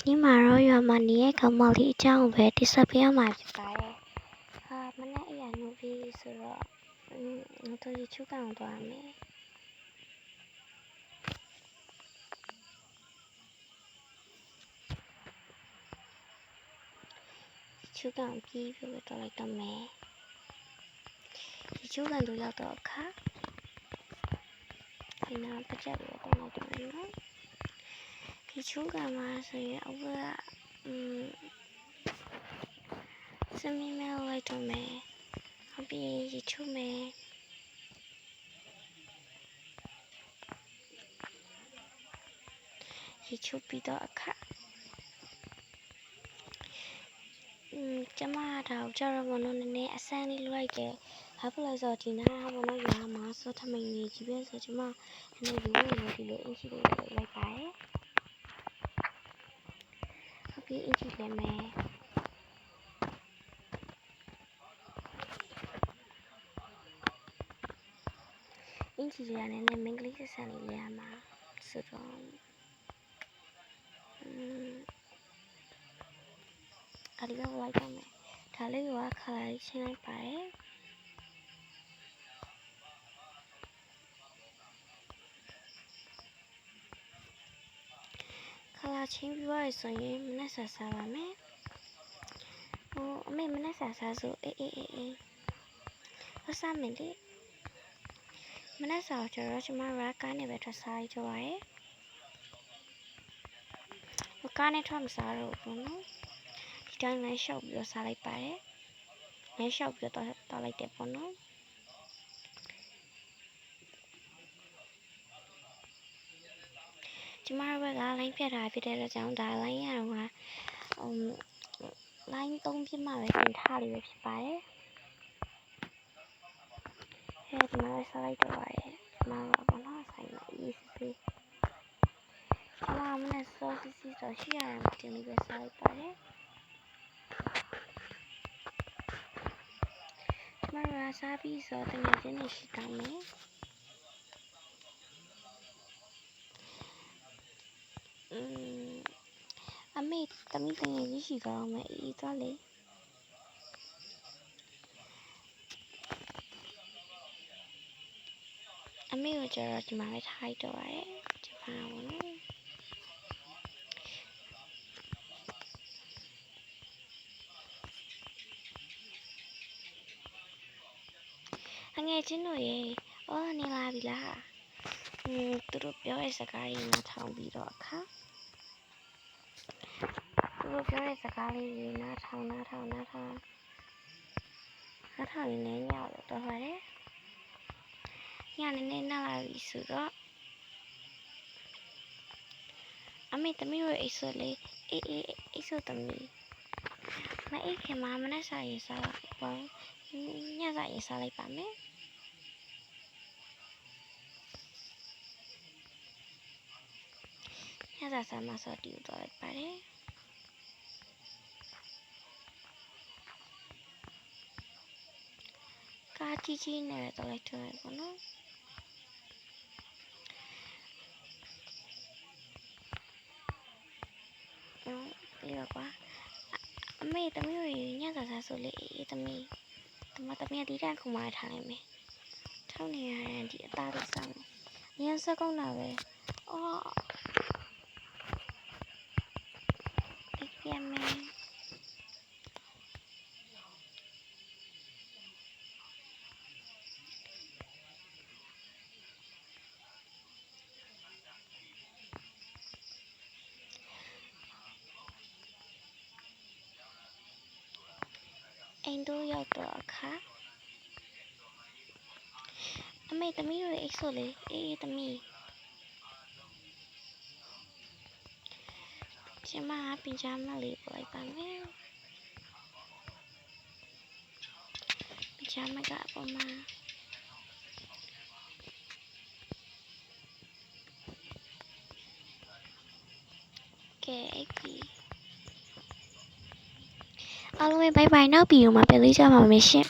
ဒီမှာတော့ရွာမှာနေတဲ့ကောင်မလေးအကြောင်းပဲတိဆက်ပြရမှာဖြစ်ပါတယ်။မနေ့အရာနှုတ်ပြီးဆိုတော့တို့ရချုကောင်သွားမယ်။ချုကောင်ပြီးပြီးတော့လိုက်တော့မယ်။ဒီချုကောင်တို့ရောက်တော့အခါဒီနာပတ်ချက်ပြီးတော့လိုက်တော့မယ်နော်။ဒီချုကောင်မှာဆိုရင်အဝတ်စမီမဲလိုက်တော့မယ်။အပြင်ရချုမယ်။ရချုပြီးတော့အခါကျမတော့ကြတော့မလို့နည်းနည်းအဆန်းလေးလိုက်တယ်။ဘာဖြစ်လဲဆိုတော့ဒီနားကမလို့ရွာမှာစောထမိန်ကြီးကြီးပဲဆိုကျမနည်းနည်းရိုးဒီလိုအင်ချီလေးလိုက်ပါတယ်။ဟုတ်ပြီအင်ချီလည်းမယ်။အင်ချီလေးကနည်းနည်းမင်္ဂလိဆက်ဆံလေးရမှာဆိုတော့အလေးတော့လိုက်တော့မယ်။ဒါလေးကခါလာချင်းလိုက်ပါတယ်။ခလာချင်းပြီးသွားဆိုရင်မနဲ့ဆာပါမယ်။အမေမနဲ့ဆာဆိုအေးဟောစားမယ်လေမနဲ့ဆာကျတော့ကျမရာကားနဲ့ပဲထွက်စားကြပါရဲ့။ကားနဲ့ထွက်မစားတော့ဘူးနော်။ဒီတိုင်းလည်းရှောက်ပြီးတော့စားလိုက်ပါတယ်။လည်းရှောက်ပြီးတော့တောက်လိုက်တယ်ပေါ့နော်။ကျမတို့ကလိုင်းဖြတ်ထားဖြစ်တဲ့အတွက်ကြောင့်ဒါလိုင်းရတော့ကလိုင်း3ပြစ်မှပဲသင်ထားလေးပဲဖြစ်ပါတယ်။ဒီမှာဆက်လိုက်တော့ပါတယ်။ကျမကဘာလို့ဆိုင်မအေးစစ်ကျမမနဲ့စောစီဆိုရှိရတယ်တင်လေးပဲဆက်လိုက်ပါတယ်။ကျမကစားပြီးဆိုတကယ်ချင်းနေရှိတောင်းမယ်။အမေတမီးတငယ်ကြီးရှိကောင်းမယ်အေးသွားလေအမေကိုကျတော့ဒီမှာပဲထားလိုက်တော့ရတယ်ကျမကနော်အငယ်ချင်းတို့ရေနေလာပြီလားသူတို့ပြောတဲ့စကားတွေနားထောင်ပြီးတော့အခါသူတို့ပြောတဲ့စကားလေးတွေနားထောင်နေနေညတော့တော့ပါတယ်ညနေနေနားလာပြီဆိုတော့အမေတမီးတို့အိတ်ဆိုလေးအေးအိတ်ဆိုတမီးမအိတ်ခင်မနဲ့စားရင်စားပါညစားရင်စားလိုက်ပါမယ်ညစားစားမစောတီတော့လိုက်ပါတယ်ကားကြီးနဲ့တော့လိုက်တော့ပေါ့နော်ပြီးတော့ကွာအမေတမီးတို့ညစားစားဆိုလေအေးတမီးဒီတန်းခုမှထားလိုက်မယ်ထောင်းနေရတဲ့ဒီအသားလေးစားမယ်အရင်စကောင်းတာပဲဒီပြမယ်အိမ်တို့ရောက်တော့အခါအမေတမီးတို့အိတ်ဆိုလေအေးတမီးကျမပင်ဂျာမလေးပို့လိုက်ပါမယ်ပင်ဂျာမကအပေါ်မှာကဲအိတ်ပြီအားလုံးပဲဘိုင်ဘိုင်နောက်ဗီဒီယိုမှာပြန်လေးကြပါမယ်ရှင်